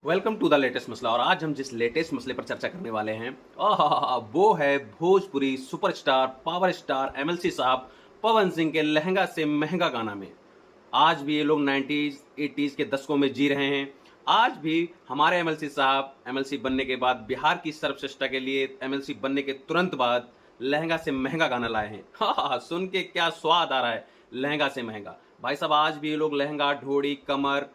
Welcome to the latest मसला। और आज हम जिस लेटेस्ट मसले पर चर्चा करने वाले हैं वो है Bhojpuri superstar power star MLC साहब पवन सिंह के लहंगा से महंगा गाना में। आज भी ये लोग 90s 80s के दशकों में जी रहे हैं। आज भी हमारे एमएलसी साहब एमएलसी बनने के बाद बिहार की सर्वश्रेष्ठता के लिए एमएलसी बनने के तुरंत बाद लहंगा से महंगा गाना लाए हैं। सुन के क्या स्वाद आ रहा है। लहंगा से महंगा भाई साहब, आज भी ये लोग लहंगा ढोड़ी कमर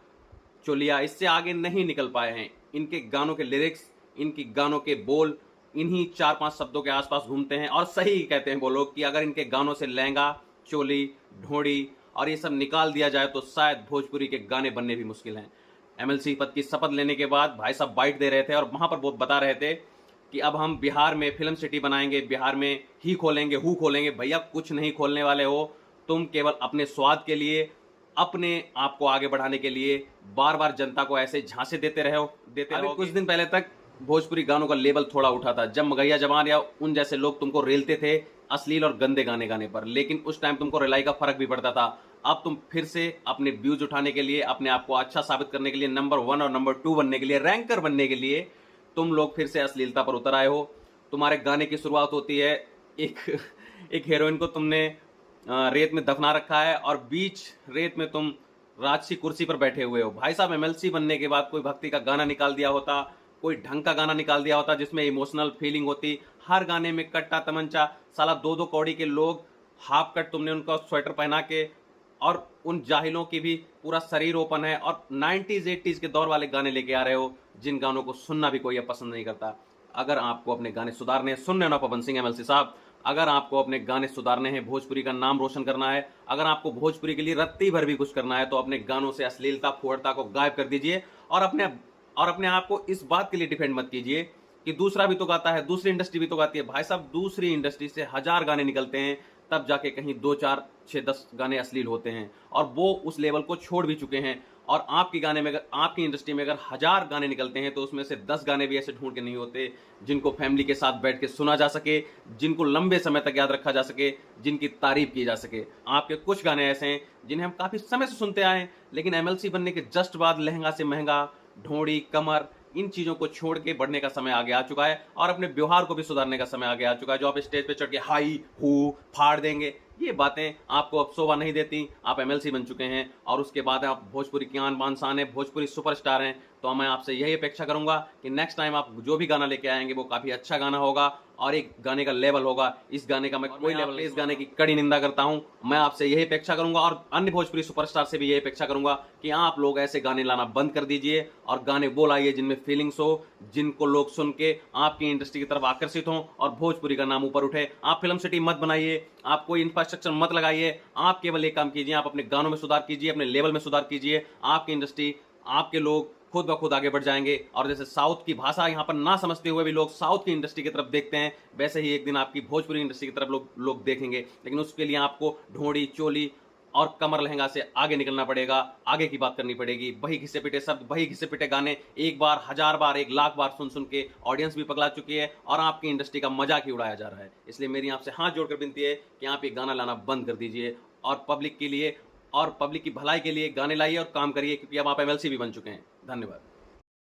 चोलिया इससे आगे नहीं निकल पाए हैं। इनके गानों के लिरिक्स, इनकी गानों के बोल इन्हीं 4-5 शब्दों के आसपास घूमते हैं। और सही कहते हैं वो लोग कि अगर इनके गानों से लहंगा चोली ढोड़ी और ये सब निकाल दिया जाए तो शायद भोजपुरी के गाने बनने भी मुश्किल हैं। एमएलसी पद की शपथ लेने के बाद भाई साहब बाइट दे रहे थे और वहां पर वो बता रहे थे कि अब हम बिहार में फिल्म सिटी बनाएंगे, बिहार में ही खोलेंगे, हु खोलेंगे। भैया कुछ नहीं खोलने वाले हो। तुम केवल अपने स्वाद के लिए, अपने आप को आगे बढ़ाने के लिए बार बार जनता को ऐसे झांसे देते रहो। कुछ दिन पहले तक भोजपुरी गानों का लेवल थोड़ा उठा था, जब मगैया जवान या उन जैसे लोग तुमको रेलते थे अश्लील और गंदे गाने गाने पर, लेकिन उस टाइम तुमको रिलाई का फर्क भी पड़ता था। अब तुम फिर से अपने व्यूज उठाने के लिए, अपने आप को अच्छा साबित करने के लिए, नंबर 1 और नंबर 2 बनने के लिए, रैंकर बनने के लिए तुम लोग फिर से अश्लीलता पर उतर आए हो। तुम्हारे गाने की शुरुआत होती है एक एक हीरोइन को तुमने रेत में दफना रखा है और बीच रेत में तुम राजसी कुर्सी पर बैठे हुए हो। भाई साहब एमएलसी बनने के बाद कोई भक्ति का गाना निकाल दिया होता, कोई ढंग का गाना निकाल दिया होता जिसमें इमोशनल फीलिंग होती। हर गाने में कट्टा तमंचा, साला 2-2 कौड़ी के लोग, हाफ कट तुमने उनका स्वेटर पहना के, और उन जाहिलों की भी पूरा शरीर ओपन है, और 90s 80s के दौर वाले गाने लेके आ रहे हो जिन गानों को सुनना भी कोई अब पसंद नहीं करता। अगर आपको अपने गाने सुधारने हैं, सुन रहे हो ना पवन सिंह एमएलसी साहब, अगर आपको अपने गाने सुधारने हैं, भोजपुरी का नाम रोशन करना है, अगर आपको भोजपुरी के लिए रत्ती भर भी कुछ करना है, तो अपने गानों से अश्लीलता फुहड़ता को गायब कर दीजिए। और अपने आप को इस बात के लिए डिफेंड मत कीजिए कि दूसरा भी तो गाता है, दूसरी इंडस्ट्री भी तो गाती है। भाई साहब दूसरी इंडस्ट्री से 1000 गाने निकलते हैं, तब जाके कहीं 2 4 6 10 गाने अश्लील होते हैं, और वो उस लेवल को छोड़ भी चुके हैं। और आपकी गाने में, अगर आपकी इंडस्ट्री में अगर 1000 गाने निकलते हैं तो उसमें से 10 गाने भी ऐसे ढूंढ के नहीं होते जिनको फैमिली के साथ बैठ के सुना जा सके, जिनको लंबे समय तक याद रखा जा सके, जिनकी तारीफ की जा सके। आपके कुछ गाने ऐसे हैं जिन्हें हम काफी समय से सुनते आए हैं, लेकिन एमएलसी बनने के जस्ट बाद लहंगा से महंगा, ढोड़ी कमर, इन चीजों को छोड़ के बढ़ने का समय आगे आ चुका है, और अपने व्यवहार को भी सुधारने का समय आगे आ चुका है। जो आप स्टेज पे चढ़ के हाई हु फाड़ देंगे, ये बातें आपको अब शोभा नहीं देती। आप एमएलसी बन चुके हैं और उसके बाद आप भोजपुरी की आन बान शान है, भोजपुरी सुपरस्टार हैं। तो मैं आपसे यही अपेक्षा करूंगा कि नेक्स्ट टाइम आप जो भी गाना लेके आएंगे वो काफी अच्छा गाना होगा और एक गाने का लेवल होगा। इस गाने का मैं कोई लेवल, इस गाने की कड़ी निंदा करता हूं। मैं आपसे यही अपेक्षा करूंगा और अन्य भोजपुरी सुपरस्टार से भी यही अपेक्षा करूंगा कि आप लोग ऐसे गाने लाना बंद कर दीजिए और गाने वो लाइए जिनमें फीलिंग्स हो, जिनको लोग सुन के आपकी इंडस्ट्री की तरफ आकर्षित हों और भोजपुरी का नाम ऊपर उठे। आप फिल्म सिटी मत बनाइए, आप कोई इंफ्रास्ट्रक्चर मत लगाइए, आप केवल एक काम कीजिए, आप अपने गानों में सुधार कीजिए, अपने लेवल में सुधार कीजिए। आपकी इंडस्ट्री, आपके लोग खुद ब खुद आगे बढ़ जाएंगे। और जैसे साउथ की भाषा यहाँ पर ना समझते हुए भी लोग साउथ की इंडस्ट्री की तरफ देखते हैं, वैसे ही एक दिन आपकी भोजपुरी इंडस्ट्री की तरफ लोग देखेंगे। लेकिन उसके लिए आपको ढोड़ी चोली और कमर लहंगा से आगे निकलना पड़ेगा, आगे की बात करनी पड़ेगी। वही घिसे पिटे शब्द, वही घिसे पिटे गाने एक बार, 1000 बार, 1 लाख बार सुन सुन के ऑडियंस भी पगला चुकी है और आपकी इंडस्ट्री का मजाक ही उड़ाया जा रहा है। इसलिए मेरी आपसे हाथ जोड़कर विनती है कि आप ये गाना लाना बंद कर दीजिए और पब्लिक के लिए और पब्लिक की भलाई के लिए गाने लाइए और काम करिए, क्योंकि अब आप एमएलसी भी बन चुके हैं। धन्यवाद।